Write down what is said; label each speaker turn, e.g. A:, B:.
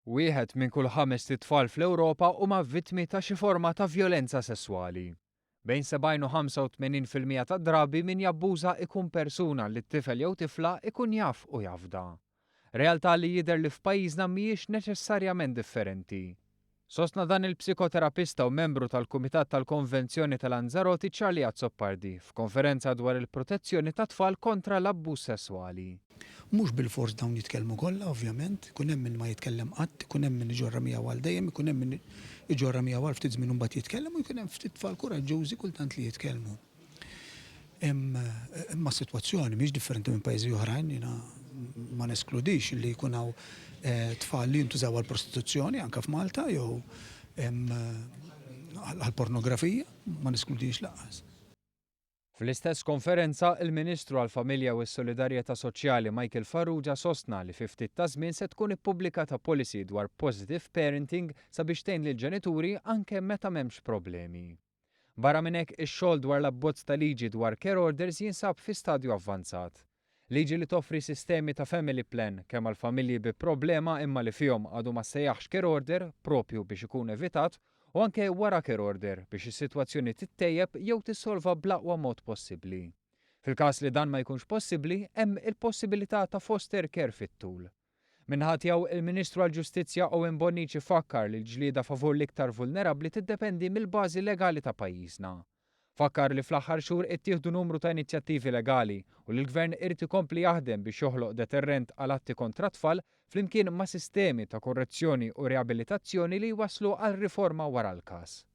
A: Wieħed minn kull 5 tfal fl-Ewropa huma vittmi ta' xi forma ta' vjolenza sesswali. Bejn 70 u 85% ta' drabi min jabbuża ikun persuna li t-tifel jew tifla ikun jaf u jafda. Realtà li jidher li f'pajjiżna mhijiex neċessarjament differenti. Sostna dan il-psikoterapista u membru tal-Kumitat tal-Konvenzjoni tal-Lanzarote Charlie Azzopardi f'konferenza dwar il-protezzjoni ta' tfal kontra l-abbuż sesswali.
B: Mhux bil-fors dawn jitkellmu kollha, ovvjament, ikun hemm min ma jitkellem qatt, ikun hemm min iġorra miegħu għal dejjem, ikun hemm min iġorra miegħu għal ftit żmien imbagħad jitkellem u jkun hemm ftit tfal kuraġġjużi kultant li jitkellmu. Imma s-sitwazzjoni mhix differenti minn pajjiżi oħrajn, jiena ma neskludix li jkun hawn tfal li jintużaw għall-prostituzzjoni anke f'Malta jew għall-pornografija, ma neskludix lanqas.
A: Fl-istess konferenza, il-Ministru għall-Familja u s-Solidarjetà Soċjali Michael Farrugia sostna li fi ftit ta' żmien se tkun ippubblikata policy dwar positive parenting sabiex tgħin lill-ġenituri anke meta m'hemmx problemi. Barra minn hekk ix-xogħol dwar l-abbozz ta' liġi dwar care orders jinsab fi stadju avvanzat. Liġi li toffri sistemi ta' family plan kemm għal familji bi problema imma li fihom għadu ma sejjaħx care order propju biex ikun evitat u anke wara care order biex is-sitwazzjoni tittejjeb jew tissolva bl-aqwa mod possibbli. Fil-każ li dan ma jkunx possibbli, hemm il-possibilità ta' foster care fit-tul. Minħat jew il-Ministru għall-Ġustizzja Owen Bonnici fakkar li l-ġlieda favur l-iktar vulnerabbli tiddependi mill-bażi legali ta' pajjiżna. Fakkar li fl-aħħar xhur ittieħdu numru ta' inizjattivi legali u li l-Gvern irid ikompli jaħdem biex joħloq deterrent għal atti kontra tfal flimkien ma' sistemi ta' korrezzjoni u riabilitazzjoni li jwasslu għal riforma wara l-każ.